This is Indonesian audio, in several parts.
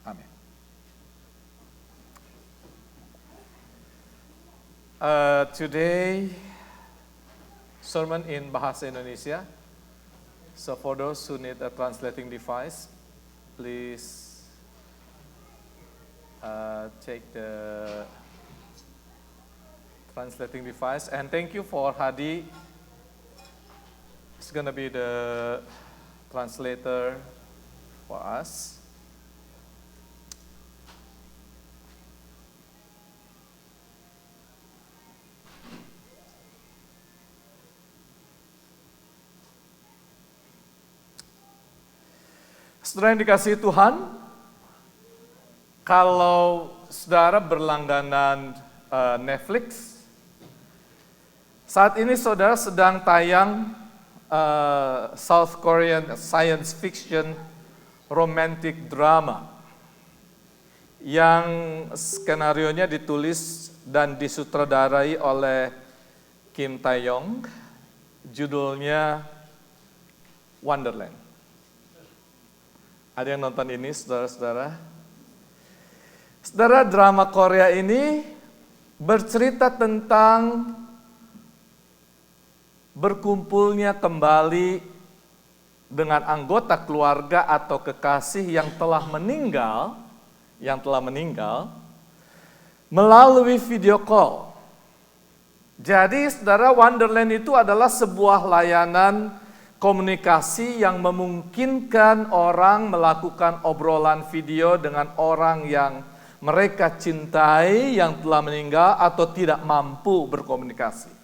Amin. Today, sermon in Bahasa Indonesia. So for those who need a translating device, please take the translating device. And thank you for Hadi. It's gonna be the translator for us. Saudara yang dikasihi Tuhan, kalau saudara berlangganan Netflix, saat ini saudara sedang tayang South Korean science fiction romantic drama yang skenarionya ditulis dan disutradarai oleh Kim Tae-yong, judulnya Wonderland. Ada yang nonton ini, saudara-saudara? Saudara, drama Korea ini bercerita tentang berkumpulnya kembali dengan anggota keluarga atau kekasih yang telah meninggal melalui video call. Jadi, saudara, Wonderland itu adalah sebuah layanan komunikasi yang memungkinkan orang melakukan obrolan video dengan orang yang mereka cintai yang telah meninggal atau tidak mampu berkomunikasi.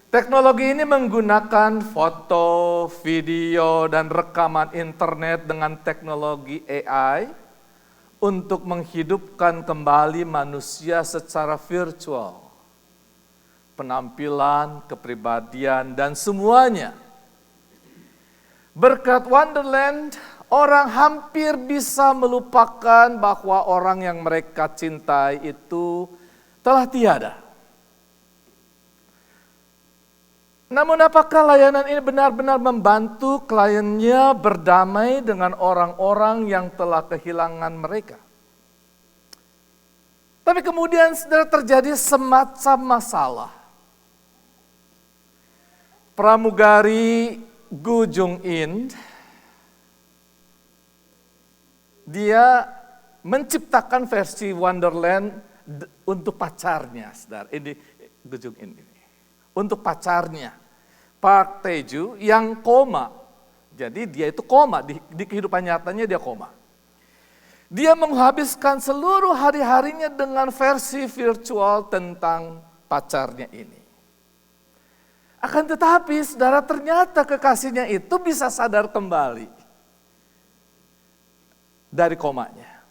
Teknologi ini menggunakan foto, video, dan rekaman internet dengan teknologi AI untuk menghidupkan kembali manusia secara virtual. Penampilan, kepribadian, dan semuanya. Berkat Wonderland, orang hampir bisa melupakan bahwa orang yang mereka cintai itu telah tiada. Namun apakah layanan ini benar-benar membantu kliennya berdamai dengan orang-orang yang telah kehilangan mereka? Tapi kemudian sudah terjadi semacam masalah. Pramugari Gu Jung-in, dia menciptakan versi Wonderland untuk pacarnya, saudara. Ini Gu Jung-in ini. Untuk pacarnya, Park Tae-ju yang koma. Jadi dia itu koma, di kehidupan nyatanya dia koma. Dia menghabiskan seluruh hari-harinya dengan versi virtual tentang pacarnya ini. Akan tetapi, saudara, ternyata kekasihnya itu bisa sadar kembali dari komanya.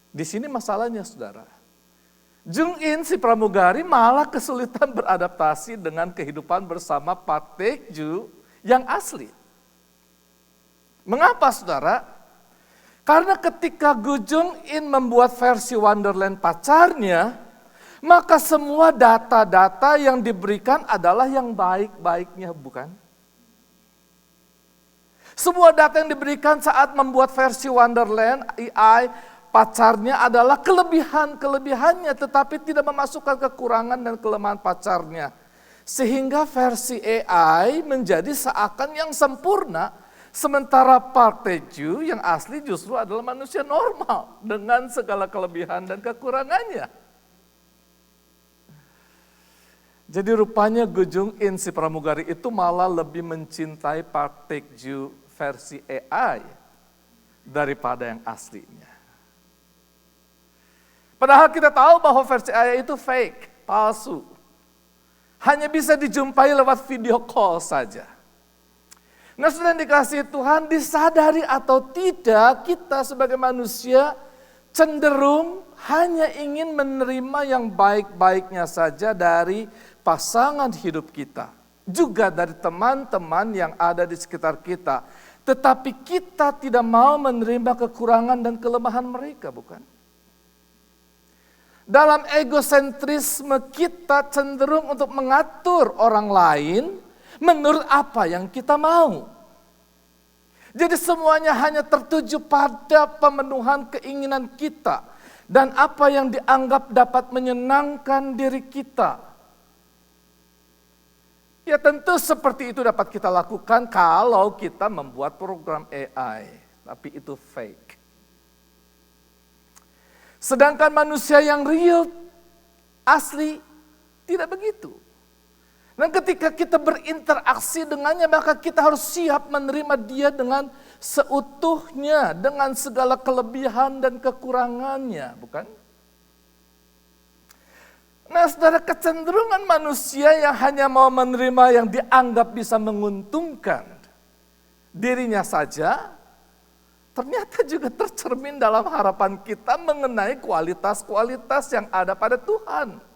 Di sini masalahnya, saudara. Jung-in, si pramugari, malah kesulitan beradaptasi dengan kehidupan bersama Park Tae-ju yang asli. Mengapa, saudara? Karena ketika Gu Jung-in membuat versi Wonderland pacarnya, maka semua data-data yang diberikan adalah yang baik-baiknya, bukan? Semua data yang diberikan saat membuat versi Wonderland AI pacarnya adalah kelebihannya, tetapi tidak memasukkan kekurangan dan kelemahan pacarnya. Sehingga versi AI menjadi seakan yang sempurna, sementara Park Tae-ju yang asli justru adalah manusia normal dengan segala kelebihan dan kekurangannya. Jadi rupanya Gu Jung-in, si pramugari itu malah lebih mencintai Park Tae-ju versi AI daripada yang aslinya. Padahal kita tahu bahwa versi AI itu fake, palsu. Hanya bisa dijumpai lewat video call saja. Nah, sudah dikasihi Tuhan, disadari atau tidak, kita sebagai manusia cenderung hanya ingin menerima yang baik-baiknya saja dari pasangan hidup kita, juga dari teman-teman yang ada di sekitar kita. Tetapi kita tidak mau menerima kekurangan dan kelemahan mereka, bukan? Dalam egosentrisme kita cenderung untuk mengatur orang lain menurut apa yang kita mau. Jadi semuanya hanya tertuju pada pemenuhan keinginan kita dan apa yang dianggap dapat menyenangkan diri kita. Ya tentu seperti itu dapat kita lakukan kalau kita membuat program AI, tapi itu fake. Sedangkan manusia yang real, asli, tidak begitu. Dan ketika kita berinteraksi dengannya, maka kita harus siap menerima dia dengan seutuhnya, dengan segala kelebihan dan kekurangannya, bukan? Nah, saudara, kecenderungan manusia yang hanya mau menerima yang dianggap bisa menguntungkan dirinya saja, ternyata juga tercermin dalam harapan kita mengenai kualitas-kualitas yang ada pada Tuhan.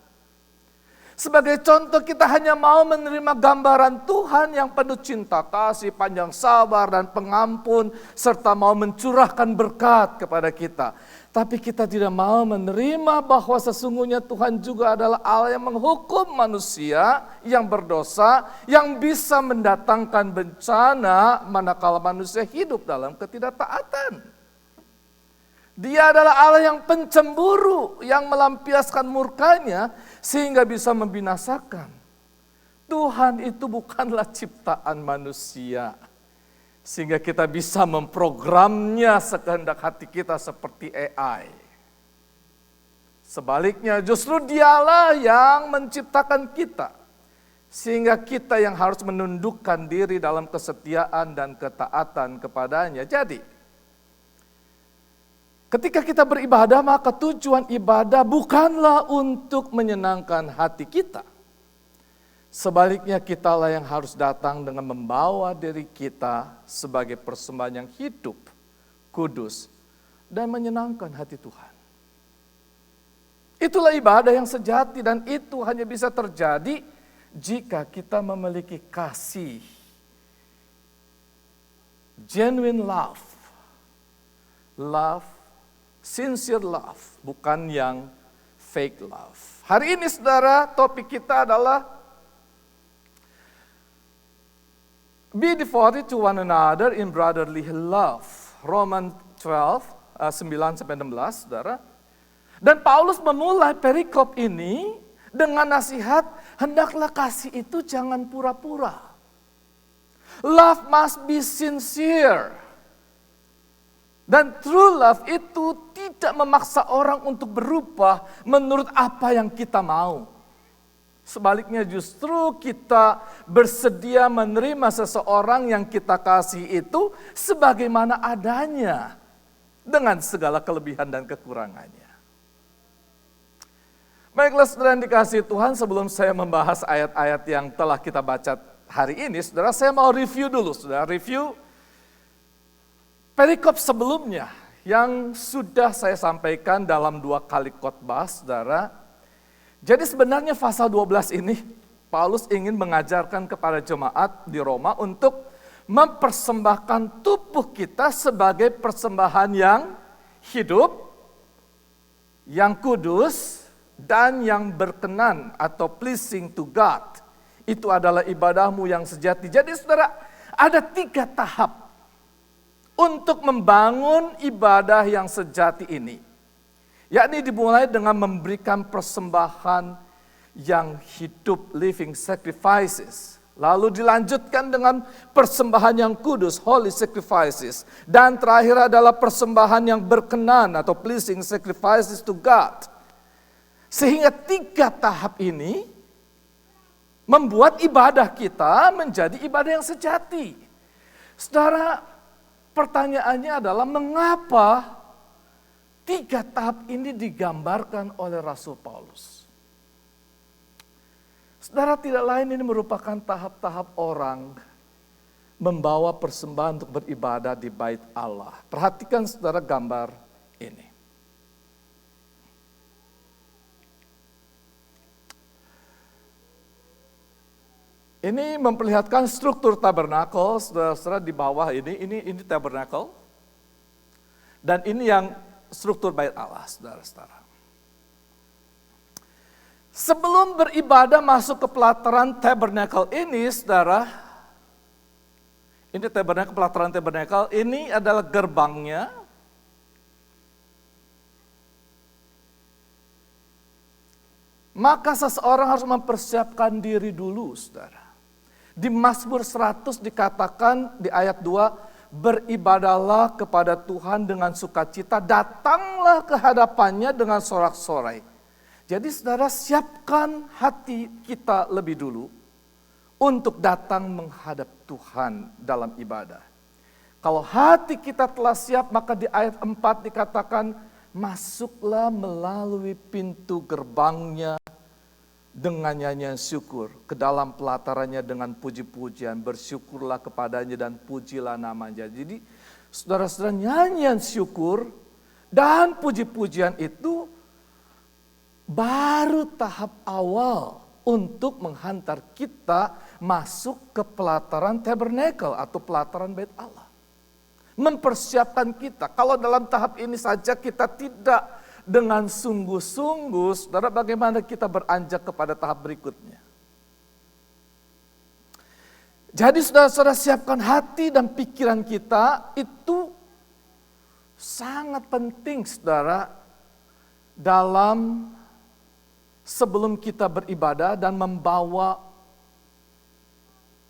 Sebagai contoh, kita hanya mau menerima gambaran Tuhan yang penuh cinta kasih, panjang sabar, dan pengampun, serta mau mencurahkan berkat kepada kita. Tapi kita tidak mau menerima bahwa sesungguhnya Tuhan juga adalah Allah yang menghukum manusia yang berdosa, yang bisa mendatangkan bencana manakala manusia hidup dalam ketidaktaatan. Dia adalah Allah yang pencemburu, yang melampiaskan murkanya sehingga bisa membinasakan. Tuhan itu bukanlah ciptaan manusia, sehingga kita bisa memprogramnya sekehendak hati kita seperti AI. Sebaliknya justru dialah yang menciptakan kita, sehingga kita yang harus menundukkan diri dalam kesetiaan dan ketaatan kepadanya. Jadi, ketika kita beribadah, maka tujuan ibadah bukanlah untuk menyenangkan hati kita. Sebaliknya kitalah yang harus datang dengan membawa diri kita sebagai persembahan yang hidup, kudus, dan menyenangkan hati Tuhan. Itulah ibadah yang sejati dan itu hanya bisa terjadi jika kita memiliki kasih, genuine love, sincere love, bukan yang fake love. Hari ini saudara, topik kita adalah be devoted to one another in brotherly love. Roman 12, 9-16, saudara. Dan Paulus memulai perikop ini dengan nasihat, hendaklah kasih itu jangan pura-pura. Love must be sincere. Dan true love itu tidak memaksa orang untuk berubah menurut apa yang kita mau. Sebaliknya justru kita bersedia menerima seseorang yang kita kasih itu sebagaimana adanya dengan segala kelebihan dan kekurangannya. Baiklah saudara yang dikasihi Tuhan, sebelum saya membahas ayat-ayat yang telah kita baca hari ini, saudara, saya mau review dulu, saudara, review perikop sebelumnya yang sudah saya sampaikan dalam 2 kali khotbah, saudara. Jadi sebenarnya pasal 12 ini, Paulus ingin mengajarkan kepada jemaat di Roma untuk mempersembahkan tubuh kita sebagai persembahan yang hidup, yang kudus, dan yang berkenan atau pleasing to God. Itu adalah ibadahmu yang sejati. Jadi saudara, ada 3 tahap untuk membangun ibadah yang sejati ini. Yakni dimulai dengan memberikan persembahan yang hidup, living sacrifices. Lalu dilanjutkan dengan persembahan yang kudus, holy sacrifices. Dan terakhir adalah persembahan yang berkenan atau pleasing sacrifices to God. Sehingga 3 tahap ini membuat ibadah kita menjadi ibadah yang sejati. Saudara, pertanyaannya adalah mengapa 3 tahap ini digambarkan oleh Rasul Paulus? Saudara, tidak lain ini merupakan tahap-tahap orang membawa persembahan untuk beribadah di bait Allah. Perhatikan saudara gambar ini. Ini memperlihatkan struktur tabernakel, saudara-saudara di bawah ini tabernakel. Dan ini yang struktur bait Allah, saudara-saudara. Sebelum beribadah masuk ke pelataran tabernakel ini, saudara, Ini tabernakel, pelataran tabernakel, ini adalah gerbangnya. Maka seseorang harus mempersiapkan diri dulu, saudara. Di Mazmur 100 dikatakan di ayat 2, beribadahlah kepada Tuhan dengan sukacita, datanglah ke hadapannya dengan sorak-sorai. Jadi saudara, siapkan hati kita lebih dulu untuk datang menghadap Tuhan dalam ibadah. Kalau hati kita telah siap, maka di ayat 4 dikatakan, masuklah melalui pintu gerbangnya dengan nyanyian syukur, ke dalam pelatarannya dengan puji-pujian, bersyukurlah kepadanya dan pujilah namanya. Jadi saudara-saudara, nyanyian syukur dan puji-pujian itu baru tahap awal untuk menghantar kita masuk ke pelataran tabernakel atau pelataran bait Allah. Mempersiapkan kita. Kalau dalam tahap ini saja kita tidak dengan sungguh-sungguh, saudara, bagaimana kita beranjak kepada tahap berikutnya? Jadi saudara-saudara, siapkan hati dan pikiran kita, itu sangat penting, saudara, dalam sebelum kita beribadah dan membawa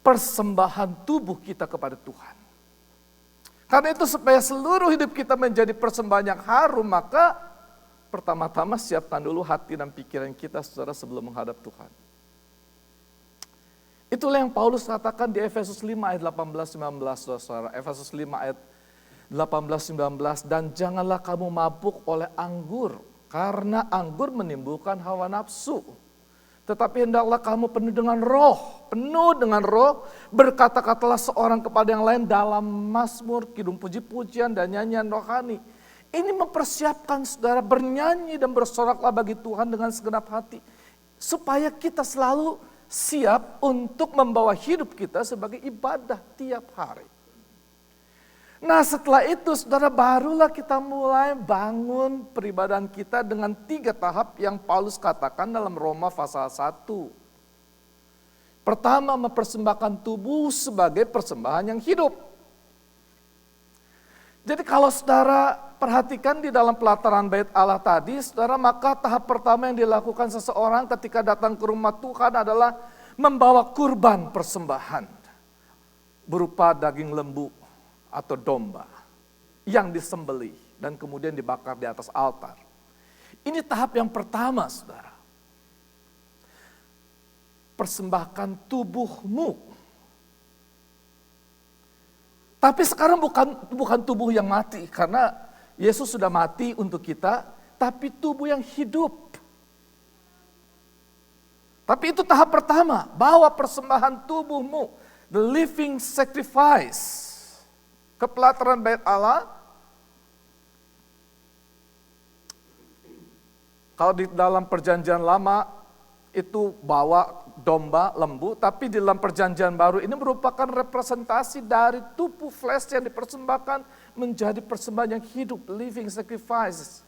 persembahan tubuh kita kepada Tuhan. Karena itu supaya seluruh hidup kita menjadi persembahan yang harum, maka pertama-tama siapkan dulu hati dan pikiran kita, saudara, sebelum menghadap Tuhan. Itulah yang Paulus katakan di Efesus 5 ayat 18-19, saudara. Efesus 5 ayat 18-19, dan janganlah kamu mabuk oleh anggur, karena anggur menimbulkan hawa nafsu. Tetapi hendaklah kamu penuh dengan roh, berkata-katalah seorang kepada yang lain dalam mazmur, kidung puji-pujian dan nyanyian rohani. Ini mempersiapkan saudara bernyanyi dan bersoraklah bagi Tuhan dengan segenap hati. Supaya kita selalu siap untuk membawa hidup kita sebagai ibadah tiap hari. Nah setelah itu saudara, barulah kita mulai bangun peribadahan kita dengan 3 tahap yang Paulus katakan dalam Roma pasal 1. Pertama, mempersembahkan tubuh sebagai persembahan yang hidup. Jadi kalau saudara perhatikan di dalam pelataran bait Allah tadi, saudara, maka tahap pertama yang dilakukan seseorang ketika datang ke rumah Tuhan adalah membawa kurban persembahan berupa daging lembu atau domba yang disembelih dan kemudian dibakar di atas altar. Ini tahap yang pertama, saudara. Persembahkan tubuhmu. Tapi sekarang bukan tubuh yang mati, karena Yesus sudah mati untuk kita, tapi tubuh yang hidup. Tapi itu tahap pertama, bawa persembahan tubuhmu, the living sacrifice, ke pelataran bait Allah. Kalau di dalam perjanjian lama itu bawa domba, lembu, tapi di dalam perjanjian baru ini merupakan representasi dari tubuh flesh yang dipersembahkan menjadi persembahan yang hidup, living sacrifice.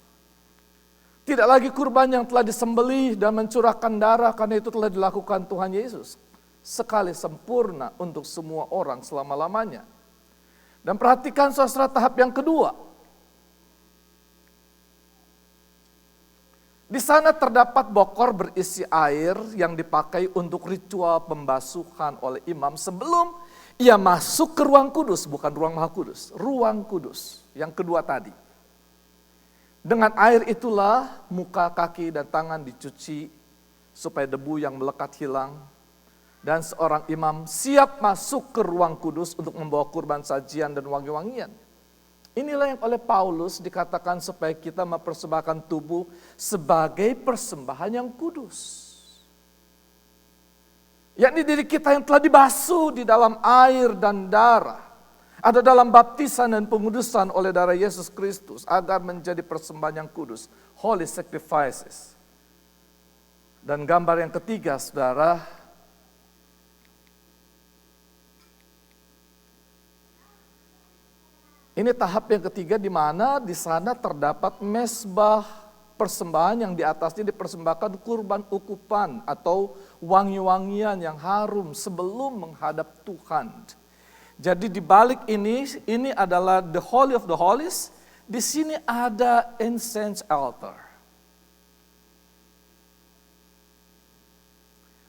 Tidak lagi kurban yang telah disembelih dan mencurahkan darah, karena itu telah dilakukan Tuhan Yesus sekali sempurna untuk semua orang selama-lamanya. Dan perhatikan saudara tahap yang kedua. Di sana terdapat bokor berisi air yang dipakai untuk ritual pembasuhan oleh imam sebelum ia masuk ke ruang kudus, bukan ruang maha kudus, ruang kudus yang kedua tadi. Dengan air itulah muka, kaki, dan tangan dicuci supaya debu yang melekat hilang. Dan seorang imam siap masuk ke ruang kudus untuk membawa kurban sajian dan wangi-wangian. Inilah yang oleh Paulus dikatakan supaya kita mempersembahkan tubuh sebagai persembahan yang kudus. Yakni diri kita yang telah dibasuh di dalam air dan darah. Ada dalam baptisan dan pengudusan oleh darah Yesus Kristus agar menjadi persembahan yang kudus. Holy sacrifices. Dan gambar yang ketiga, saudara, ini tahap yang ketiga di mana di sana terdapat mezbah persembahan yang di atasnya dipersembahkan kurban ukupan atau wangi-wangian yang harum sebelum menghadap Tuhan. Jadi di balik ini adalah the Holy of the Holies. Di sini ada incense altar.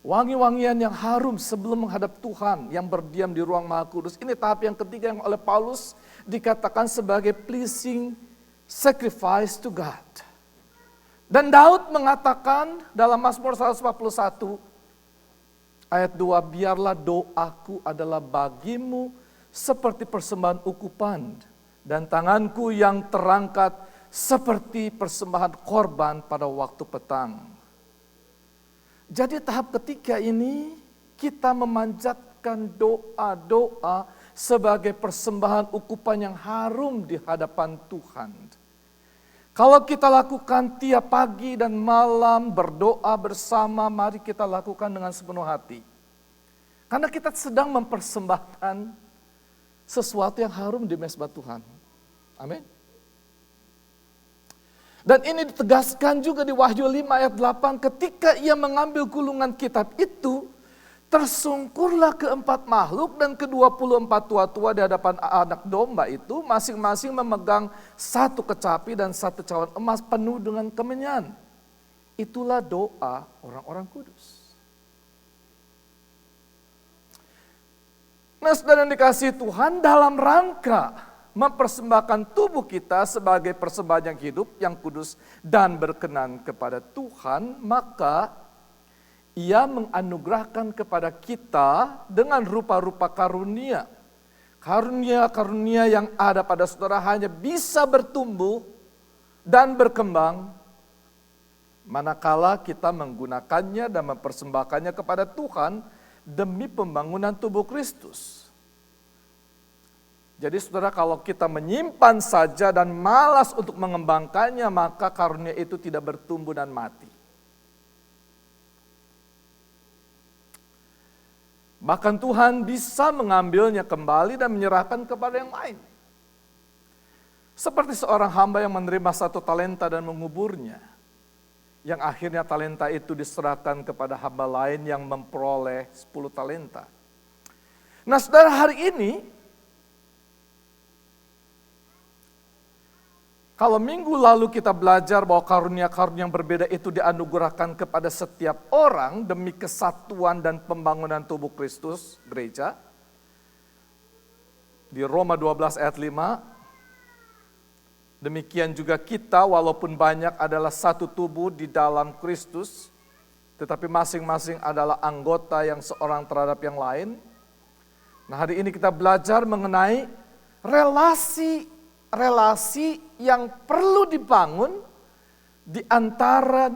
Wangi-wangian yang harum sebelum menghadap Tuhan yang berdiam di ruang Maha Kudus. Ini tahap yang ketiga yang oleh Paulus dikatakan sebagai pleasing sacrifice to God. Dan Daud mengatakan dalam Mazmur 141 ayat 2, biarlah doaku adalah bagimu seperti persembahan ukupan dan tanganku yang terangkat seperti persembahan korban pada waktu petang. Jadi tahap ketiga ini kita memanjatkan doa-doa sebagai persembahan ukupan yang harum di hadapan Tuhan. Kalau kita lakukan tiap pagi dan malam berdoa bersama, mari kita lakukan dengan sepenuh hati. Karena kita sedang mempersembahkan sesuatu yang harum di mezbah Tuhan. Amin. Dan ini ditegaskan juga di Wahyu 5 ayat 8, ketika ia mengambil gulungan kitab itu, tersungkurlah keempat makhluk dan ke-24 tua-tua di hadapan anak domba itu, masing-masing memegang satu kecapi dan satu cawan emas penuh dengan kemenyan. Itulah doa orang-orang kudus. Nah, saudara yang dikasihi Tuhan, dalam rangka mempersembahkan tubuh kita sebagai persembahan yang hidup, yang kudus dan berkenan kepada Tuhan, maka Ia menganugerahkan kepada kita dengan rupa-rupa karunia. Karunia-karunia yang ada pada saudara hanya bisa bertumbuh dan berkembang manakala kita menggunakannya dan mempersembahkannya kepada Tuhan demi pembangunan tubuh Kristus. Jadi saudara, kalau kita menyimpan saja dan malas untuk mengembangkannya, maka karunia itu tidak bertumbuh dan mati. Bahkan Tuhan bisa mengambilnya kembali dan menyerahkan kepada yang lain. Seperti seorang hamba yang menerima 1 talenta dan menguburnya. Yang akhirnya talenta itu diserahkan kepada hamba lain yang memperoleh 10 talenta. Nah saudara, hari ini, kalau minggu lalu kita belajar bahwa karunia-karunia yang berbeda itu dianugerahkan kepada setiap orang demi kesatuan dan pembangunan tubuh Kristus, gereja. Di Roma 12 ayat 5, demikian juga kita walaupun banyak adalah satu tubuh di dalam Kristus, tetapi masing-masing adalah anggota yang seorang terhadap yang lain. Nah, hari ini kita belajar mengenai relasi yang perlu dibangun di antara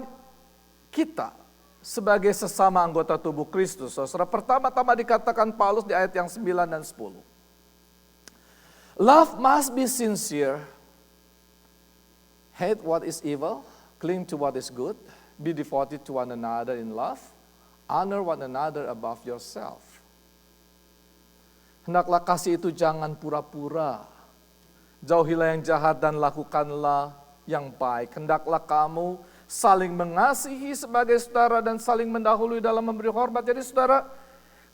kita sebagai sesama anggota tubuh Kristus. Saudara, pertama-tama dikatakan Paulus di ayat yang 9 dan 10. Love must be sincere. Hate what is evil, cling to what is good, be devoted to one another in love, honor one another above yourself. Hendaklah kasih itu jangan pura-pura. Jauhilah yang jahat dan lakukanlah yang baik. Hendaklah kamu saling mengasihi sebagai saudara dan saling mendahului dalam memberi hormat. Jadi saudara,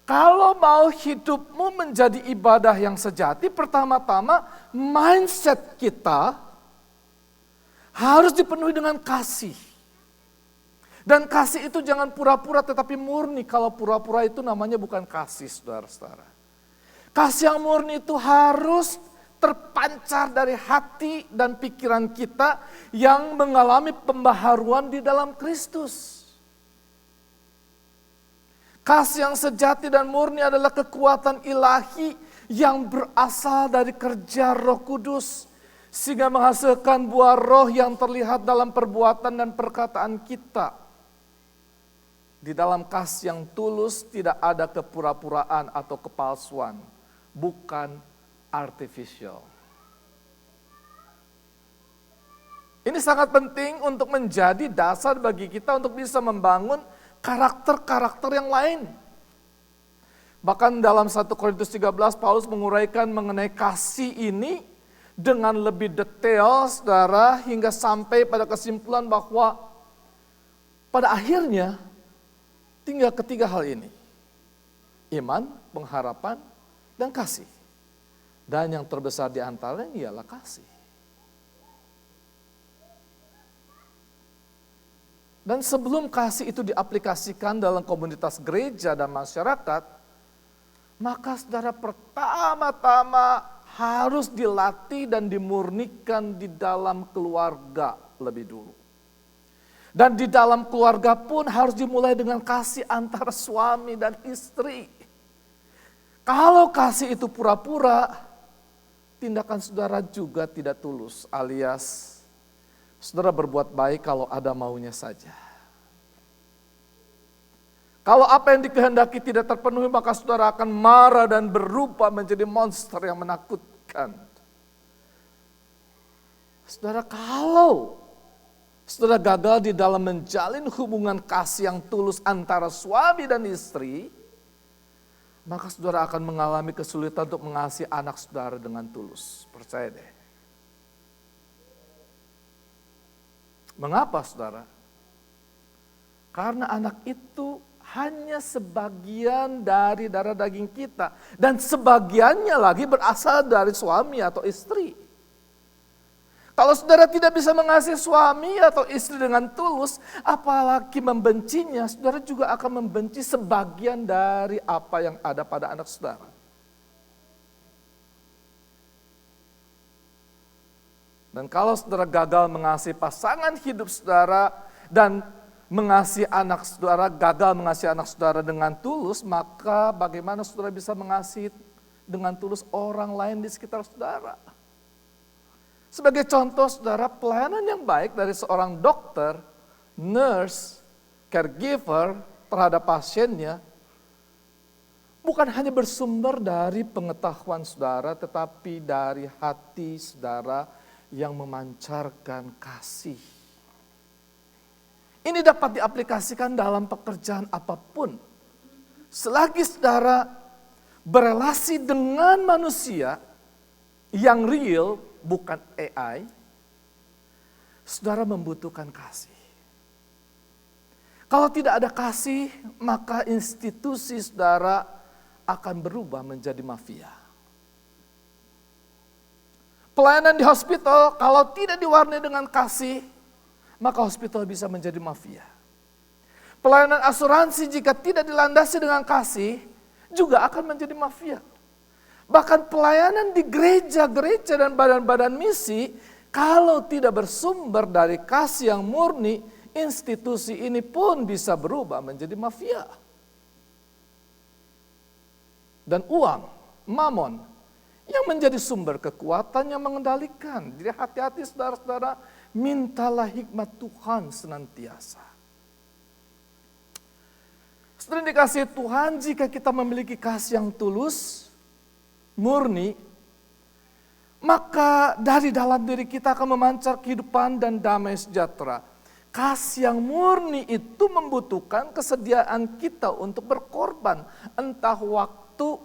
kalau mau hidupmu menjadi ibadah yang sejati, pertama-tama mindset kita harus dipenuhi dengan kasih. Dan kasih itu jangan pura-pura tetapi murni. Kalau pura-pura itu namanya bukan kasih, saudara-saudara. Kasih yang murni itu harus terpancar dari hati dan pikiran kita yang mengalami pembaharuan di dalam Kristus. Kasih yang sejati dan murni adalah kekuatan ilahi yang berasal dari kerja Roh Kudus, sehingga menghasilkan buah roh yang terlihat dalam perbuatan dan perkataan kita. Di dalam kasih yang tulus tidak ada kepura-puraan atau kepalsuan, bukan artificial. Ini sangat penting untuk menjadi dasar bagi kita untuk bisa membangun karakter-karakter yang lain. Bahkan dalam 1 Korintus 13 Paulus menguraikan mengenai kasih ini dengan lebih detail, saudara, hingga sampai pada kesimpulan bahwa pada akhirnya tinggal ketiga hal ini. Iman, pengharapan, dan kasih. Dan yang terbesar di antaranya ialah kasih. Dan sebelum kasih itu diaplikasikan dalam komunitas gereja dan masyarakat, maka saudara pertama-tama harus dilatih dan dimurnikan di dalam keluarga lebih dulu. Dan di dalam keluarga pun harus dimulai dengan kasih antara suami dan istri. Kalau kasih itu pura-pura, tindakan saudara juga tidak tulus, alias saudara berbuat baik kalau ada maunya saja. Kalau apa yang dikehendaki tidak terpenuhi, maka saudara akan marah dan berubah menjadi monster yang menakutkan. Saudara, kalau saudara gagal di dalam menjalin hubungan kasih yang tulus antara suami dan istri, maka saudara akan mengalami kesulitan untuk mengasihi anak saudara dengan tulus. Percaya deh. Mengapa saudara? Karena anak itu hanya sebagian dari darah daging kita. Dan sebagiannya lagi berasal dari suami atau istri. Kalau saudara tidak bisa mengasihi suami atau istri dengan tulus, apalagi membencinya, saudara juga akan membenci sebagian dari apa yang ada pada anak saudara. Dan kalau saudara gagal mengasihi pasangan hidup saudara dan mengasihi anak saudara, gagal mengasihi anak saudara dengan tulus, maka bagaimana saudara bisa mengasihi dengan tulus orang lain di sekitar saudara? Sebagai contoh saudara, pelayanan yang baik dari seorang dokter, nurse, caregiver terhadap pasiennya bukan hanya bersumber dari pengetahuan saudara, tetapi dari hati saudara yang memancarkan kasih. Ini dapat diaplikasikan dalam pekerjaan apapun. Selagi saudara berelasi dengan manusia yang real, bukan AI, saudara membutuhkan kasih. Kalau tidak ada kasih, maka institusi saudara akan berubah menjadi mafia. Pelayanan di hospital, kalau tidak diwarnai dengan kasih, maka hospital bisa menjadi mafia. Pelayanan asuransi jika tidak dilandasi dengan kasih, juga akan menjadi mafia. Bahkan pelayanan di gereja-gereja dan badan-badan misi, kalau tidak bersumber dari kasih yang murni, institusi ini pun bisa berubah menjadi mafia. Dan uang, mamon, yang menjadi sumber kekuatan yang mengendalikan. Jadi hati-hati saudara-saudara, mintalah hikmat Tuhan senantiasa. Saudara dikasihi Tuhan, jika kita memiliki kasih yang tulus, murni, maka dari dalam diri kita akan memancar kehidupan dan damai sejahtera. Kasih yang murni itu membutuhkan kesediaan kita untuk berkorban, entah waktu,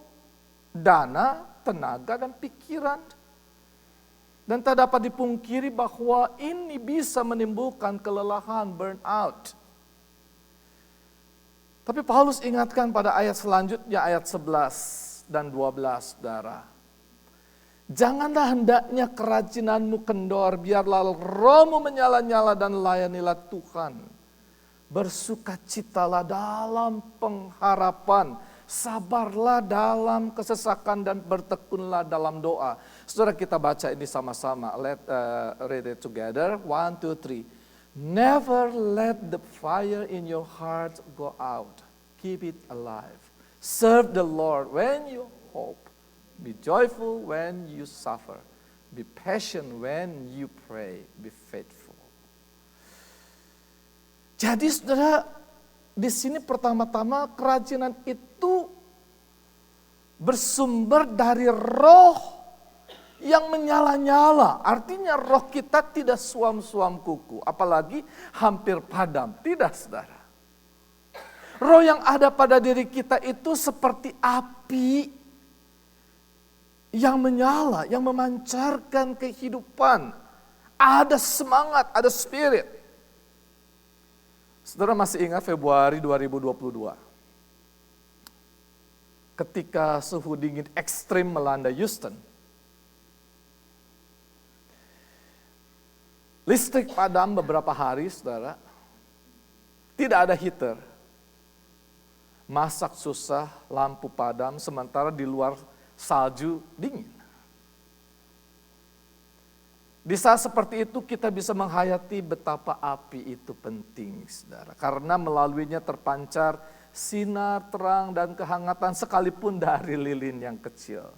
dana, tenaga, dan pikiran. Dan tak dapat dipungkiri bahwa ini bisa menimbulkan kelelahan, burnout. Tapi Paulus ingatkan pada ayat selanjutnya, ayat 11 dan 12, saudara. Janganlah hendaknya kerajinanmu kendor, biarlah rohmu menyala-nyala dan layanilah Tuhan. Bersukacitalah dalam pengharapan, sabarlah dalam kesesakan dan bertekunlah dalam doa. Saudara, kita baca ini sama-sama. Let's read it together. 1, 2, 3. Never let the fire in your heart go out. Keep it alive. Serve the Lord when you hope. Be joyful when you suffer. Be patient when you pray. Be faithful. Jadi saudara, di sini pertama-tama kerajinan itu bersumber dari roh yang menyala-nyala. Artinya roh kita tidak suam-suam kuku, apalagi hampir padam. Tidak saudara. Roh yang ada pada diri kita itu seperti api yang menyala, yang memancarkan kehidupan. Ada semangat, ada spirit. Saudara masih ingat Februari 2022? Ketika suhu dingin ekstrim melanda Houston. Listrik padam beberapa hari, saudara. Tidak ada heater. Masak susah, lampu padam, sementara di luar salju dingin. Di saat seperti itu kita bisa menghayati betapa api itu penting, saudara. Karena melaluinya terpancar sinar terang dan kehangatan sekalipun dari lilin yang kecil.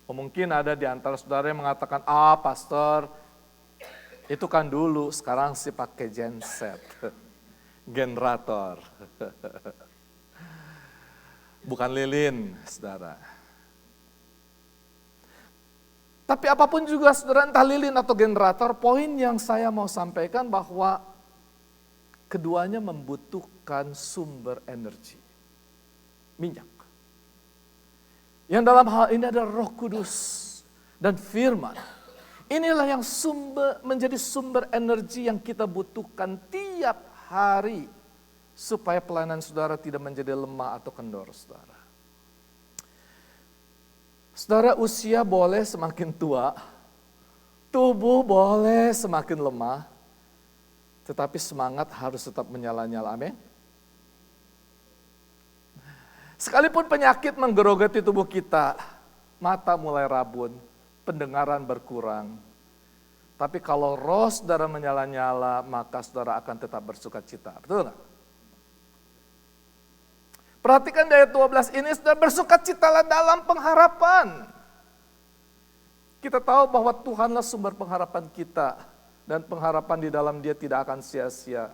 Mungkin ada di antara saudara yang mengatakan, pastor, itu kan dulu, sekarang sih pakai genset, generator. Bukan lilin, saudara. Tapi apapun juga saudara, entah lilin atau generator, poin yang saya mau sampaikan bahwa keduanya membutuhkan sumber energi. Minyak. Yang dalam hal ini adalah Roh Kudus dan firman. Inilah yang menjadi sumber energi yang kita butuhkan tiap hari supaya pelayanan saudara tidak menjadi lemah atau kendor, saudara. Saudara, usia boleh semakin tua, tubuh boleh semakin lemah, tetapi semangat harus tetap menyala-nyala, amin. Sekalipun penyakit menggerogoti tubuh kita, mata mulai rabun, pendengaran berkurang. Tapi kalau roh saudara menyala-nyala, maka saudara akan tetap bersuka cita. Betul nggak? Perhatikan di ayat 12 ini, saudara, bersukacitalah dalam pengharapan. Kita tahu bahwa Tuhanlah sumber pengharapan kita. Dan pengharapan di dalam Dia tidak akan sia-sia.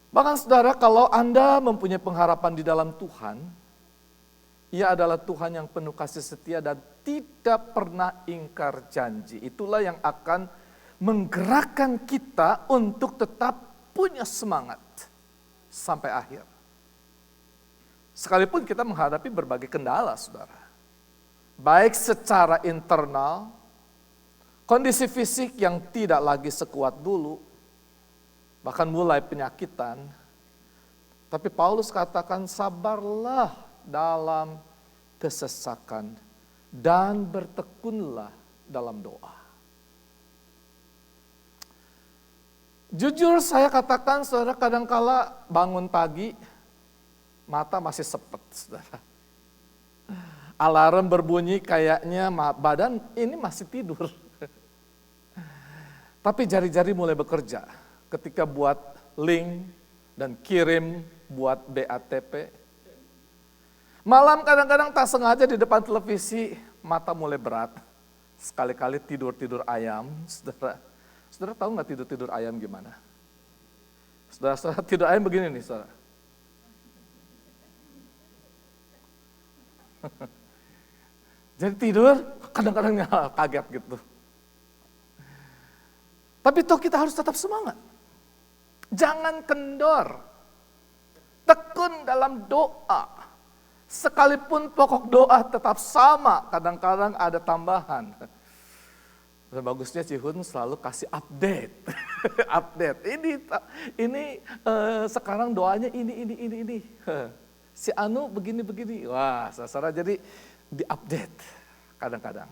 Bahkan saudara, kalau Anda mempunyai pengharapan di dalam Tuhan, Ia adalah Tuhan yang penuh kasih setia dan tidak pernah ingkar janji. Itulah yang akan menggerakkan kita untuk tetap punya semangat sampai akhir. Sekalipun kita menghadapi berbagai kendala, saudara. Baik secara internal, kondisi fisik yang tidak lagi sekuat dulu, bahkan mulai penyakitan. Tapi Paulus katakan, sabarlah dalam kesesakan dan bertekunlah dalam doa. Jujur saya katakan, saudara, kadangkala bangun pagi, mata masih sepet, saudara. Alarm berbunyi kayaknya badan ini masih tidur. Tapi jari-jari mulai bekerja ketika buat link dan kirim buat BATP. Malam kadang-kadang tak sengaja di depan televisi, mata mulai berat. Sekali-kali tidur-tidur ayam, saudara. Saudara tahu nggak tidur-tidur ayam gimana? Saudara tidur ayam begini nih, saudara. Jadi tidur kadang-kadang kaget gitu. Tapi toh kita harus tetap semangat. Jangan kendor. Tekun dalam doa. Sekalipun pokok doa tetap sama, kadang-kadang ada tambahan. Dan bagusnya Cihun selalu kasih update. Update. Ini sekarang doanya ini. Si Anu begini. Wah, saudara, jadi diupdate kadang-kadang.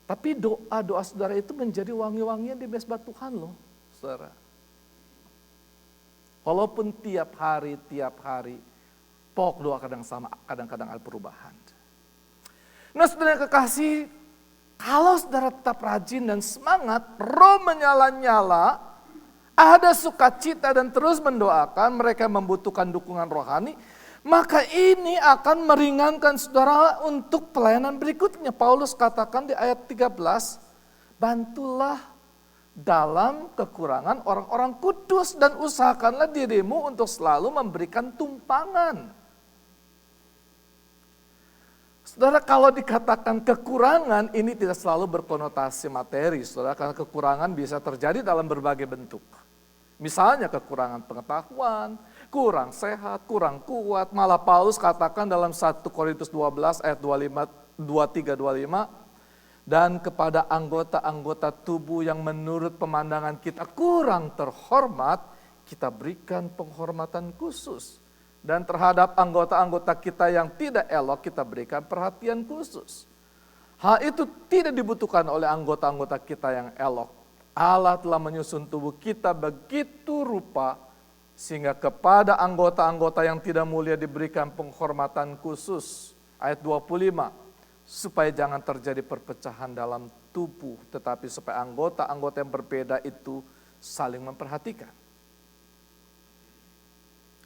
Tapi doa saudara itu menjadi wangi-wangian di mezbah Tuhan loh, saudara. Walaupun tiap hari, pokok doa kadang-kadang ada perubahan. Nah, saudara yang kekasih, kalau saudara tetap rajin dan semangat, roh menyala-nyala, ada sukacita dan terus mendoakan, mereka membutuhkan dukungan rohani, maka ini akan meringankan saudara untuk pelayanan berikutnya. Paulus katakan di ayat 13, bantulah dalam kekurangan orang-orang kudus dan usahakanlah dirimu untuk selalu memberikan tumpangan. Saudara, kalau dikatakan kekurangan, ini tidak selalu berkonotasi materi, saudara, karena kekurangan bisa terjadi dalam berbagai bentuk. Misalnya kekurangan pengetahuan, kurang sehat, kurang kuat. Malah Paulus katakan dalam 1 Korintus 12 ayat 23-25, dan kepada anggota-anggota tubuh yang menurut pemandangan kita kurang terhormat, kita berikan penghormatan khusus. Dan terhadap anggota-anggota kita yang tidak elok, kita berikan perhatian khusus. Hal itu tidak dibutuhkan oleh anggota-anggota kita yang elok. Allah telah menyusun tubuh kita begitu rupa, sehingga kepada anggota-anggota yang tidak mulia diberikan penghormatan khusus. Ayat 25, supaya jangan terjadi perpecahan dalam tubuh, tetapi supaya anggota-anggota yang berbeda itu saling memperhatikan.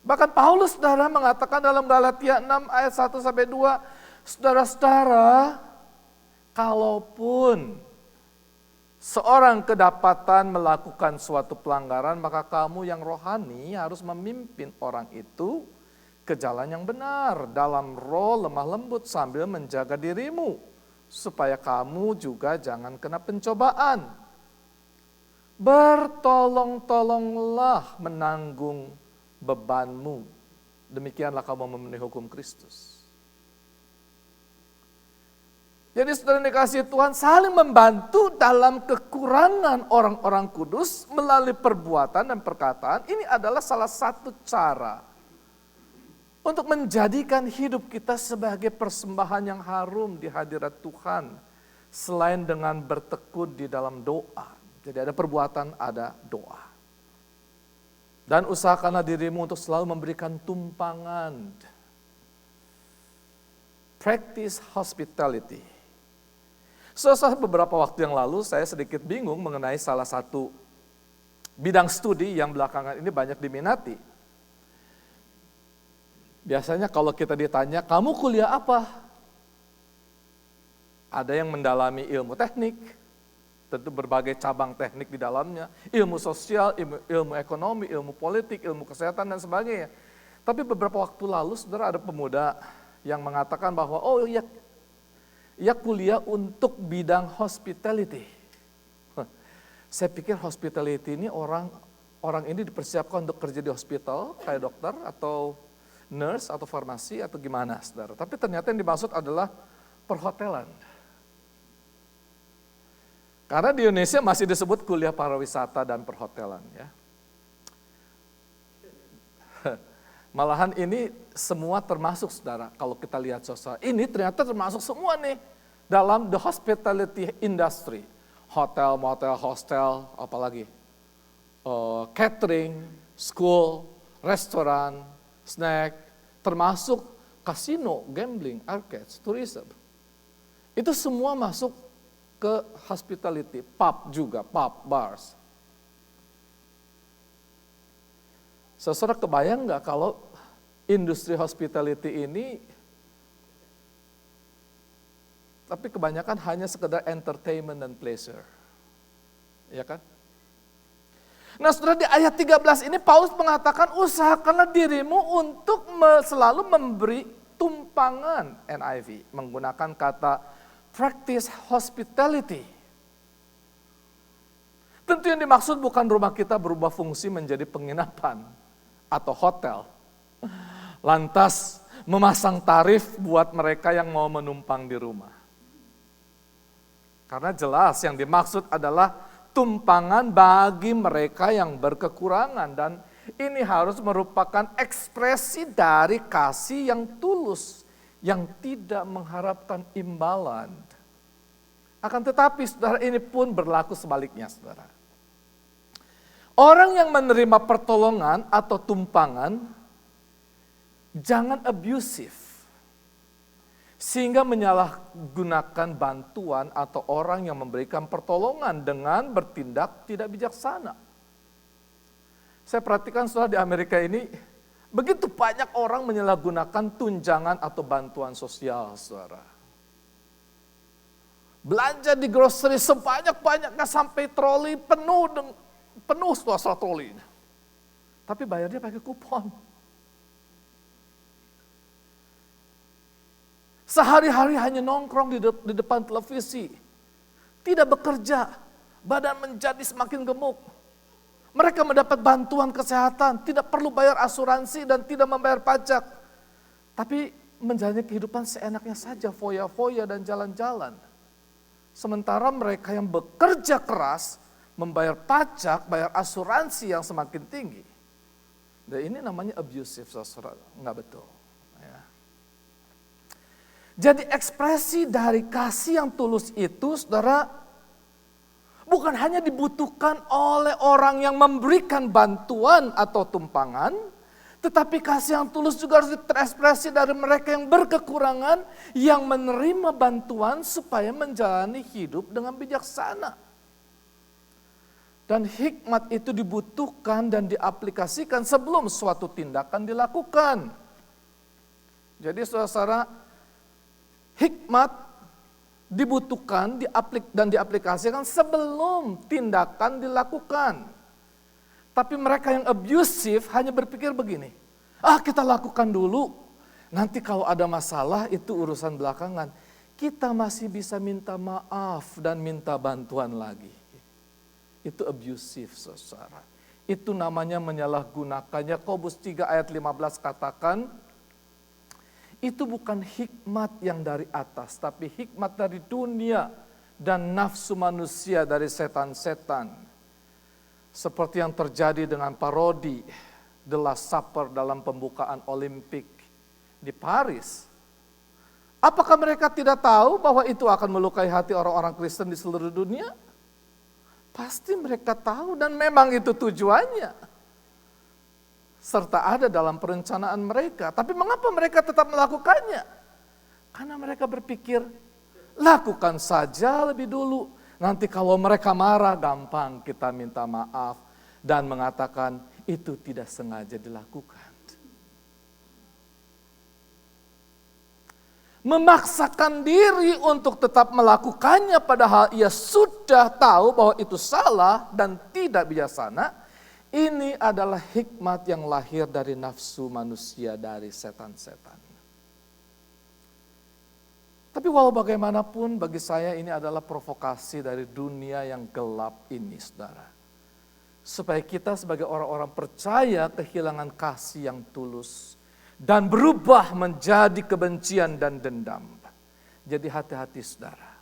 Bahkan Paulus, saudara, mengatakan dalam Galatia 6 ayat 1-2, saudara-saudara, kalaupun seorang kedapatan melakukan suatu pelanggaran, maka kamu yang rohani harus memimpin orang itu ke jalan yang benar, dalam roh lemah lembut sambil menjaga dirimu, supaya kamu juga jangan kena pencobaan. Bertolong-tolonglah menanggung bebanmu, demikianlah kamu memenuhi hukum Kristus. Jadi saudara dikasihi Tuhan, saling membantu dalam kekurangan orang-orang kudus melalui perbuatan dan perkataan. Ini adalah salah satu cara untuk menjadikan hidup kita sebagai persembahan yang harum di hadirat Tuhan, selain dengan bertekun di dalam doa. Jadi ada perbuatan, ada doa. Dan usahakanlah dirimu untuk selalu memberikan tumpangan. Practice hospitality. Setelah beberapa waktu yang lalu saya sedikit bingung mengenai salah satu bidang studi yang belakangan ini banyak diminati. Biasanya kalau kita ditanya, kamu kuliah apa? Ada yang mendalami ilmu teknik, tentu berbagai cabang teknik di dalamnya, ilmu sosial, ilmu ekonomi, ilmu politik, ilmu kesehatan dan sebagainya. Tapi beberapa waktu lalu saudara ada pemuda yang mengatakan bahwa ia kuliah untuk bidang hospitality. Saya pikir hospitality ini orang ini dipersiapkan untuk kerja di hospital, kayak dokter atau nurse atau farmasi atau gimana, saudara. Tapi ternyata yang dimaksud adalah perhotelan. Karena di Indonesia masih disebut kuliah pariwisata dan perhotelan, ya. Malahan ini semua termasuk, saudara, kalau kita lihat sosial. Ini ternyata termasuk semua nih dalam the hospitality industry. Hotel, motel, hostel, apalagi catering, school, restoran, snack, termasuk kasino, gambling, arcades, tourism. Itu semua masuk ke hospitality, pub juga, pub, bars. Saudara kebayang nggak kalau industri hospitality ini, tapi kebanyakan hanya sekedar entertainment dan pleasure. Ya kan? Nah saudara, di ayat 13 ini Paulus mengatakan usahakanlah dirimu untuk selalu memberi tumpangan, NIV menggunakan kata practice hospitality. Tentu yang dimaksud bukan rumah kita berubah fungsi menjadi penginapan atau hotel. Lantas memasang tarif buat mereka yang mau menumpang di rumah. Karena jelas yang dimaksud adalah tumpangan bagi mereka yang berkekurangan. Dan ini harus merupakan ekspresi dari kasih yang tulus, yang tidak mengharapkan imbalan. Akan tetapi saudara, ini pun berlaku sebaliknya, saudara. Orang yang menerima pertolongan atau tumpangan, jangan abusive, sehingga menyalahgunakan bantuan atau orang yang memberikan pertolongan dengan bertindak tidak bijaksana. Saya perhatikan saudara, di Amerika ini, begitu banyak orang menyalahgunakan tunjangan atau bantuan sosial, saudara. Belanja di grocery sebanyak-banyaknya sampai troli penuh setelah troli. Tapi bayarnya pakai kupon. Sehari-hari hanya nongkrong di depan televisi. Tidak bekerja, badan menjadi semakin gemuk. Mereka mendapat bantuan kesehatan, tidak perlu bayar asuransi dan tidak membayar pajak. Tapi menjalani kehidupan seenaknya saja, foya-foya dan jalan-jalan. Sementara mereka yang bekerja keras, membayar pajak, bayar asuransi yang semakin tinggi. Dan ini namanya abusive, saudara, nggak betul. Ya. Jadi ekspresi dari kasih yang tulus itu, saudara, bukan hanya dibutuhkan oleh orang yang memberikan bantuan atau tumpangan, tetapi kasih yang tulus juga harus terekspresi dari mereka yang berkekurangan, yang menerima bantuan supaya menjalani hidup dengan bijaksana. Dan hikmat itu dibutuhkan dan diaplikasikan sebelum suatu tindakan dilakukan. Jadi saudara-saudara, hikmat dibutuhkan dan diaplikasikan sebelum tindakan dilakukan. Tapi mereka yang abusive hanya berpikir begini, kita lakukan dulu, nanti kalau ada masalah itu urusan belakangan. Kita masih bisa minta maaf dan minta bantuan lagi. Itu abusive, saudara. Itu namanya menyalahgunakannya. Yakobus 3 ayat 15 katakan, itu bukan hikmat yang dari atas, tapi hikmat dari dunia dan nafsu manusia dari setan-setan. Seperti yang terjadi dengan parodi The Last Supper dalam pembukaan Olimpik di Paris. Apakah mereka tidak tahu bahwa itu akan melukai hati orang-orang Kristen di seluruh dunia? Pasti mereka tahu dan memang itu tujuannya. Serta ada dalam perencanaan mereka. Tapi mengapa mereka tetap melakukannya? Karena mereka berpikir, lakukan saja lebih dulu. Nanti kalau mereka marah, gampang kita minta maaf. Dan mengatakan, itu tidak sengaja dilakukan. Memaksakan diri untuk tetap melakukannya padahal ia sudah tahu bahwa itu salah dan tidak bijaksana. Ini adalah hikmat yang lahir dari nafsu manusia dari setan-setan. Tapi walau bagaimanapun bagi saya ini adalah provokasi dari dunia yang gelap ini, saudara. Supaya kita sebagai orang-orang percaya kehilangan kasih yang tulus dan berubah menjadi kebencian dan dendam. Jadi hati-hati, saudara.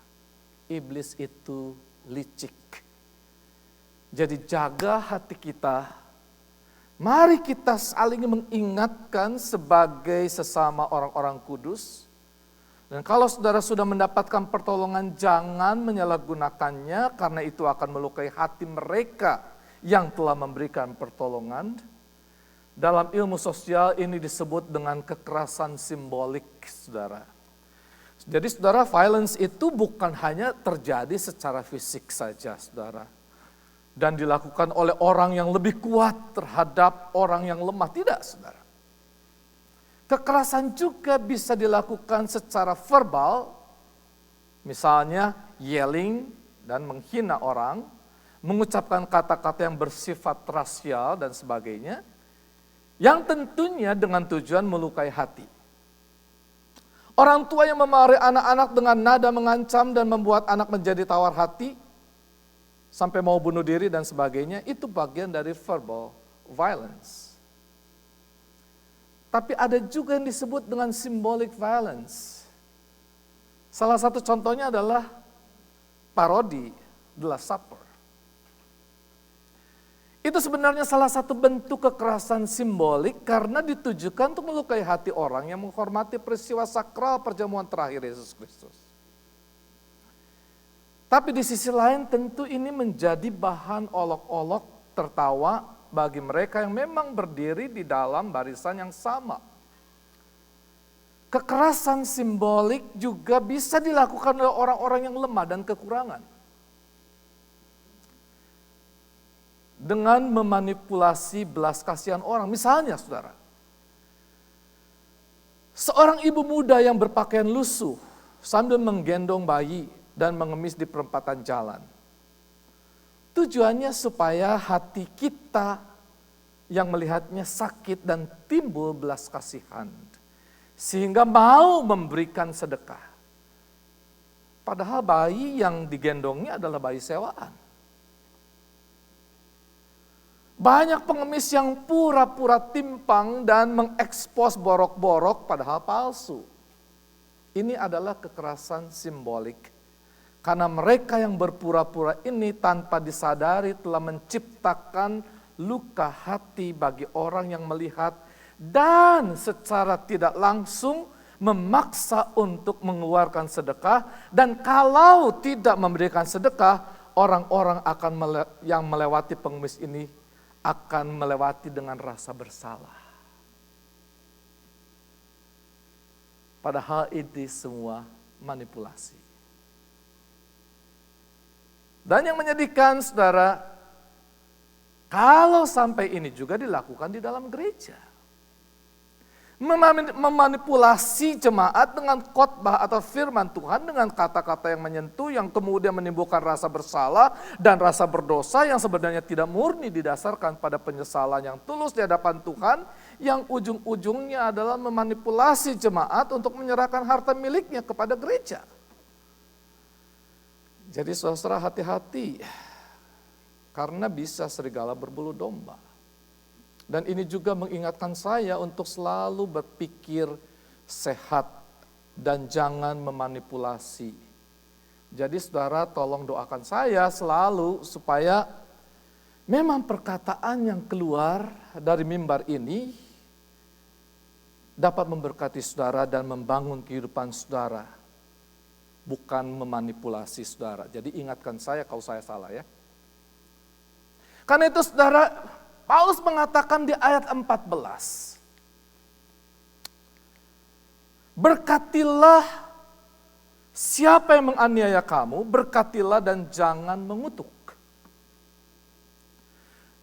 Iblis itu licik. Jadi jaga hati kita. Mari kita saling mengingatkan sebagai sesama orang-orang kudus. Dan kalau saudara sudah mendapatkan pertolongan, jangan menyalahgunakannya karena itu akan melukai hati mereka yang telah memberikan pertolongan. Dalam ilmu sosial ini disebut dengan kekerasan simbolik, saudara. Jadi saudara, violence itu bukan hanya terjadi secara fisik saja, saudara. Dan dilakukan oleh orang yang lebih kuat terhadap orang yang lemah. Tidak, saudara. Kekerasan juga bisa dilakukan secara verbal. Misalnya yelling dan menghina orang. Mengucapkan kata-kata yang bersifat rasial dan sebagainya. Yang tentunya dengan tujuan melukai hati. Orang tua yang memarahi anak-anak dengan nada mengancam dan membuat anak menjadi tawar hati. Sampai mau bunuh diri dan sebagainya, itu bagian dari verbal violence. Tapi ada juga yang disebut dengan symbolic violence. Salah satu contohnya adalah parodi The Last Supper. Itu sebenarnya salah satu bentuk kekerasan simbolik karena ditujukan untuk melukai hati orang yang menghormati peristiwa sakral perjamuan terakhir Yesus Kristus. Tapi di sisi lain tentu ini menjadi bahan olok-olok tertawa bagi mereka yang memang berdiri di dalam barisan yang sama. Kekerasan simbolik juga bisa dilakukan oleh orang-orang yang lemah dan kekurangan. Dengan memanipulasi belas kasihan orang. Misalnya saudara, seorang ibu muda yang berpakaian lusuh sambil menggendong bayi dan mengemis di perempatan jalan. Tujuannya supaya hati kita yang melihatnya sakit dan timbul belas kasihan. Sehingga mau memberikan sedekah. Padahal bayi yang digendongnya adalah bayi sewaan. Banyak pengemis yang pura-pura timpang dan mengekspos borok-borok padahal palsu. Ini adalah kekerasan simbolik. Karena mereka yang berpura-pura ini tanpa disadari telah menciptakan luka hati bagi orang yang melihat dan secara tidak langsung memaksa untuk mengeluarkan sedekah, dan kalau tidak memberikan sedekah, orang-orang yang melewati pengemis ini akan melewati dengan rasa bersalah. Padahal ini semua manipulasi. Dan yang menyedihkan, saudara, kalau sampai ini juga dilakukan di dalam gereja. Memanipulasi jemaat dengan khotbah atau firman Tuhan dengan kata-kata yang menyentuh, yang kemudian menimbulkan rasa bersalah dan rasa berdosa yang sebenarnya tidak murni didasarkan pada penyesalan yang tulus di hadapan Tuhan, yang ujung-ujungnya adalah memanipulasi jemaat untuk menyerahkan harta miliknya kepada gereja. Jadi saudara, hati-hati, karena bisa serigala berbulu domba. Dan ini juga mengingatkan saya untuk selalu berpikir sehat dan jangan memanipulasi. Jadi saudara, tolong doakan saya selalu supaya memang perkataan yang keluar dari mimbar ini dapat memberkati saudara dan membangun kehidupan saudara, bukan memanipulasi saudara. Jadi ingatkan saya kalau saya salah ya. Karena itu saudara, Paulus mengatakan di ayat 14, berkatilah siapa yang menganiaya kamu, berkatilah dan jangan mengutuk.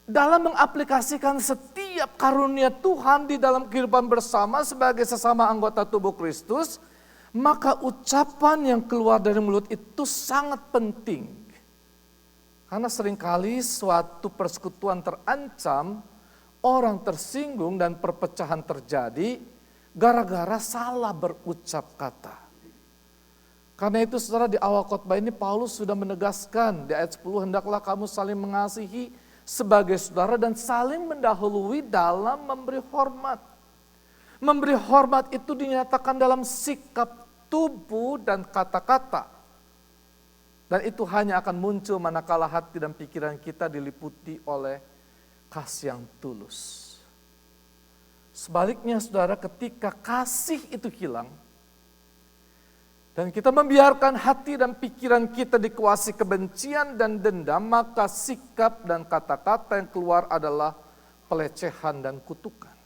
Dalam mengaplikasikan setiap karunia Tuhan di dalam kehidupan bersama sebagai sesama anggota tubuh Kristus, maka ucapan yang keluar dari mulut itu sangat penting. Karena seringkali suatu persekutuan terancam, orang tersinggung dan perpecahan terjadi gara-gara salah berucap kata. Karena itu saudara, di awal khotbah ini Paulus sudah menegaskan di ayat 10, hendaklah kamu saling mengasihi sebagai saudara dan saling mendahului dalam memberi hormat. Memberi hormat itu dinyatakan dalam sikap tubuh dan kata-kata. Dan itu hanya akan muncul manakala hati dan pikiran kita diliputi oleh kasih yang tulus. Sebaliknya saudara, ketika kasih itu hilang, dan kita membiarkan hati dan pikiran kita dikuasai kebencian dan dendam, maka sikap dan kata-kata yang keluar adalah pelecehan dan kutukan.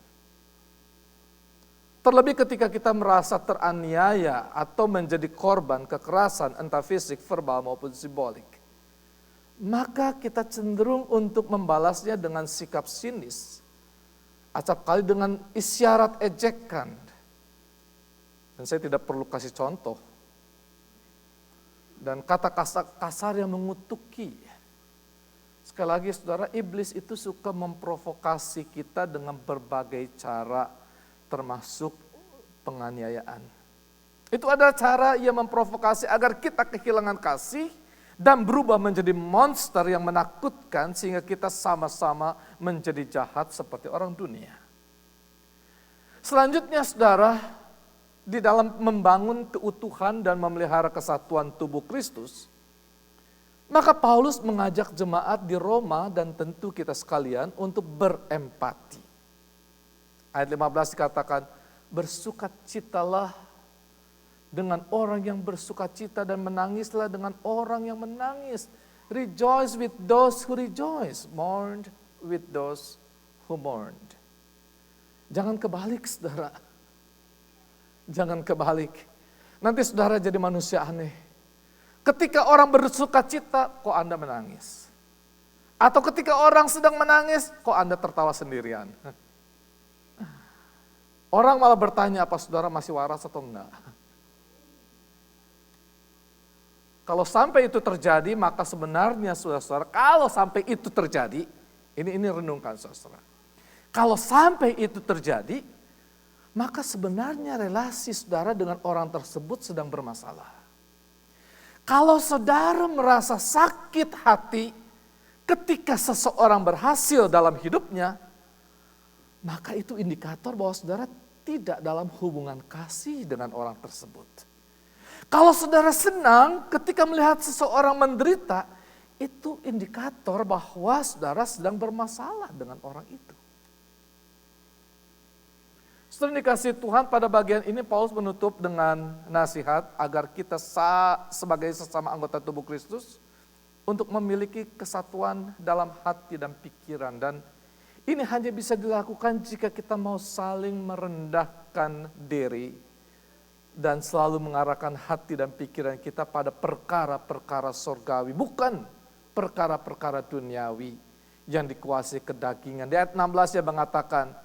Terlebih ketika kita merasa teraniaya atau menjadi korban kekerasan entah fisik, verbal maupun simbolik. Maka kita cenderung untuk membalasnya dengan sikap sinis. Acap kali dengan isyarat ejekan. Dan saya tidak perlu kasih contoh. Dan kata kasar yang mengutuki. Sekali lagi saudara, iblis itu suka memprovokasi kita dengan berbagai cara, termasuk penganiayaan. Itu adalah cara ia memprovokasi agar kita kehilangan kasih dan berubah menjadi monster yang menakutkan sehingga kita sama-sama menjadi jahat seperti orang dunia. Selanjutnya saudara, di dalam membangun keutuhan dan memelihara kesatuan tubuh Kristus, maka Paulus mengajak jemaat di Roma dan tentu kita sekalian untuk berempati. Ayat 15 dikatakan, bersukacitalah dengan orang yang bersukacita dan menangislah dengan orang yang menangis. Rejoice with those who rejoice, mourn with those who mourned. Jangan kebalik saudara. Jangan kebalik. Nanti saudara jadi manusia aneh. Ketika orang bersukacita, kok Anda menangis? Atau ketika orang sedang menangis, kok Anda tertawa sendirian? Orang malah bertanya, apa saudara masih waras atau enggak? Kalau sampai itu terjadi, maka sebenarnya saudara-saudara, kalau sampai itu terjadi, ini renungkan saudara. Kalau sampai itu terjadi, maka sebenarnya relasi saudara dengan orang tersebut sedang bermasalah. Kalau saudara merasa sakit hati ketika seseorang berhasil dalam hidupnya, maka itu indikator bahwa saudara tidak dalam hubungan kasih dengan orang tersebut. Kalau saudara senang ketika melihat seseorang menderita, itu indikator bahwa saudara sedang bermasalah dengan orang itu. Setelah dikasih Tuhan, pada bagian ini Paulus menutup dengan nasihat agar kita sebagai sesama anggota tubuh Kristus untuk memiliki kesatuan dalam hati dan pikiran. Dan ini hanya bisa dilakukan jika kita mau saling merendahkan diri dan selalu mengarahkan hati dan pikiran kita pada perkara-perkara surgawi, bukan perkara-perkara duniawi yang dikuasai kedagingan. Di ayat 16 dia mengatakan,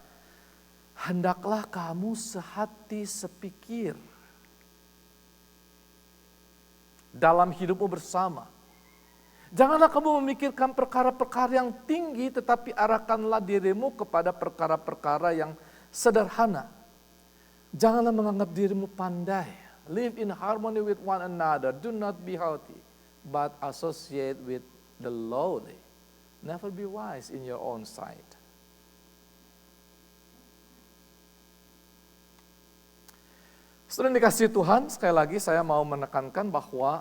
hendaklah kamu sehati sepikir dalam hidupmu bersama. Janganlah kamu memikirkan perkara-perkara yang tinggi, tetapi arahkanlah dirimu kepada perkara-perkara yang sederhana. Janganlah menganggap dirimu pandai. Live in harmony with one another. Do not be haughty, but associate with the lowly. Never be wise in your own sight. Setelah dikasih Tuhan, sekali lagi saya mau menekankan bahwa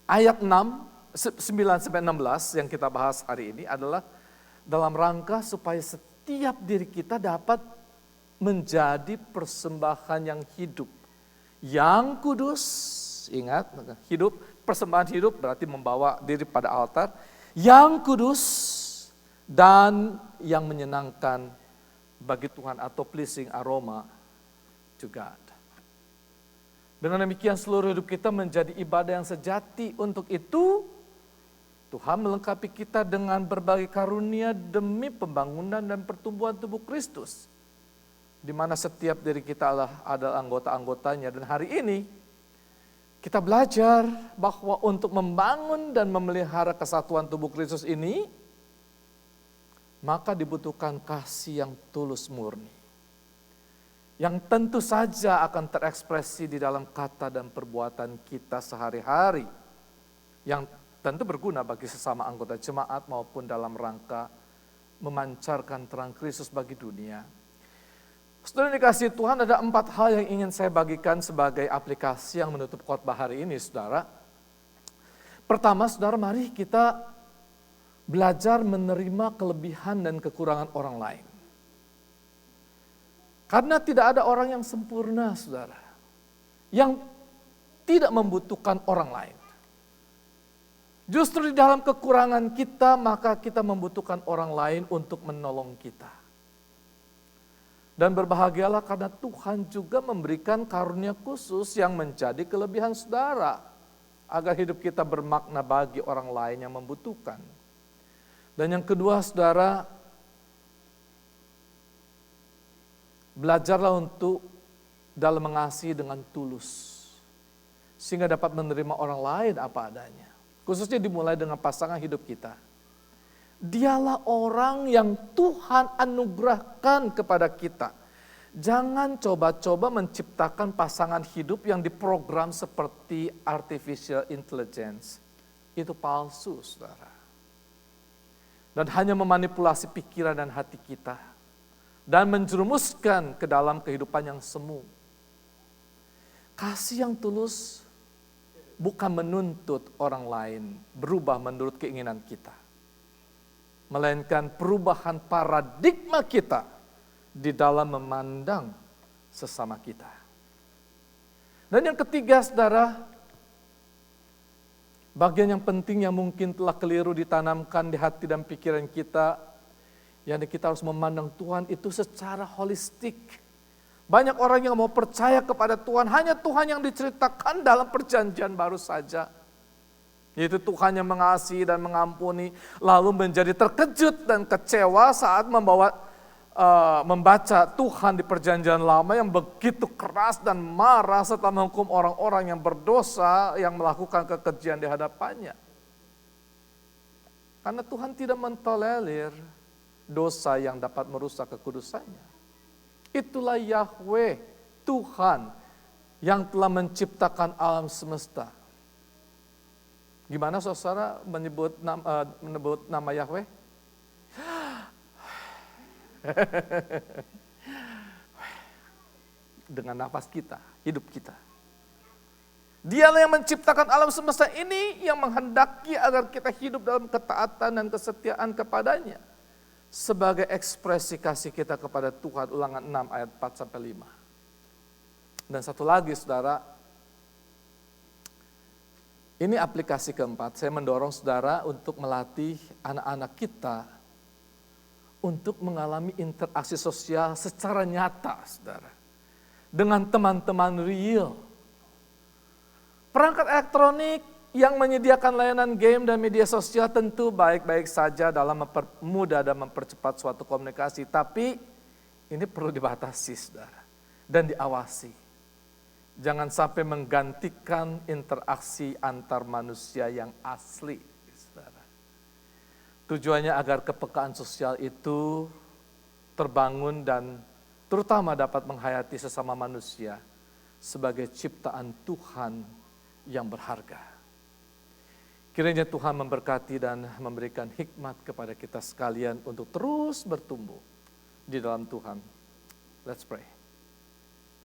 ayat 9-16 yang kita bahas hari ini adalah dalam rangka supaya setiap diri kita dapat menjadi persembahan yang hidup, yang kudus. Ingat, hidup, persembahan hidup berarti membawa diri pada altar, yang kudus dan yang menyenangkan bagi Tuhan atau pleasing aroma to God. Dengan demikian seluruh hidup kita menjadi ibadah yang sejati. Untuk itu Tuhan melengkapi kita dengan berbagai karunia demi pembangunan dan pertumbuhan tubuh Kristus, di mana setiap diri kita adalah anggota-anggotanya. Dan hari ini kita belajar bahwa untuk membangun dan memelihara kesatuan tubuh Kristus ini, maka dibutuhkan kasih yang tulus murni, yang tentu saja akan terekspresi di dalam kata dan perbuatan kita sehari-hari, yang tentu berguna bagi sesama anggota jemaat maupun dalam rangka memancarkan terang Kristus bagi dunia. Saudara dikasih Tuhan, ada 4 hal yang ingin saya bagikan sebagai aplikasi yang menutup khotbah hari ini, saudara. Pertama, saudara, mari kita belajar menerima kelebihan dan kekurangan orang lain. Karena tidak ada orang yang sempurna, saudara, yang tidak membutuhkan orang lain. Justru di dalam kekurangan kita, maka kita membutuhkan orang lain untuk menolong kita. Dan berbahagialah karena Tuhan juga memberikan karunia khusus yang menjadi kelebihan saudara, agar hidup kita bermakna bagi orang lain yang membutuhkan. Dan yang kedua, saudara, belajarlah untuk dalam mengasihi dengan tulus, sehingga dapat menerima orang lain apa adanya. Khususnya dimulai dengan pasangan hidup kita. Dialah orang yang Tuhan anugerahkan kepada kita. Jangan coba-coba menciptakan pasangan hidup yang diprogram seperti artificial intelligence. Itu palsu, saudara. Dan hanya memanipulasi pikiran dan hati kita, dan menjerumuskan ke dalam kehidupan yang semu. Kasih yang tulus bukan menuntut orang lain berubah menurut keinginan kita, melainkan perubahan paradigma kita di dalam memandang sesama kita. Dan yang ketiga, saudara, bagian yang penting yang mungkin telah keliru ditanamkan di hati dan pikiran kita, yakni kita harus memandang Tuhan itu secara holistik. Banyak orang yang mau percaya kepada Tuhan, hanya Tuhan yang diceritakan dalam perjanjian baru saja. Yaitu Tuhan yang mengasihi dan mengampuni, lalu menjadi terkejut dan kecewa saat membaca Tuhan di perjanjian lama yang begitu keras dan marah setelah menghukum orang-orang yang berdosa yang melakukan kekejian di hadapannya. Karena Tuhan tidak mentolerir dosa yang dapat merusak kekudusannya. Itulah Yahweh, Tuhan yang telah menciptakan alam semesta. Gimana saudara menyebut nama Yahweh? Dengan nafas kita, hidup kita. Dialah yang menciptakan alam semesta ini, yang menghendaki agar kita hidup dalam ketaatan dan kesetiaan kepadanya. sebagai ekspresi kasih kita kepada Tuhan. Ulangan 6 ayat 4-5. Dan satu lagi saudara, ini aplikasi keempat. Saya mendorong saudara untuk melatih anak-anak kita untuk mengalami interaksi sosial secara nyata saudara. Dengan teman-teman real. Perangkat elektronik yang menyediakan layanan game dan media sosial tentu baik-baik saja dalam mempermudah dan mempercepat suatu komunikasi. Tapi ini perlu dibatasi saudara dan diawasi. Jangan sampai menggantikan interaksi antar manusia yang asli. Saudara. Tujuannya agar kepekaan sosial itu terbangun dan terutama dapat menghayati sesama manusia sebagai ciptaan Tuhan yang berharga. Kiranya Tuhan memberkati dan memberikan hikmat kepada kita sekalian untuk terus bertumbuh di dalam Tuhan. Let's pray.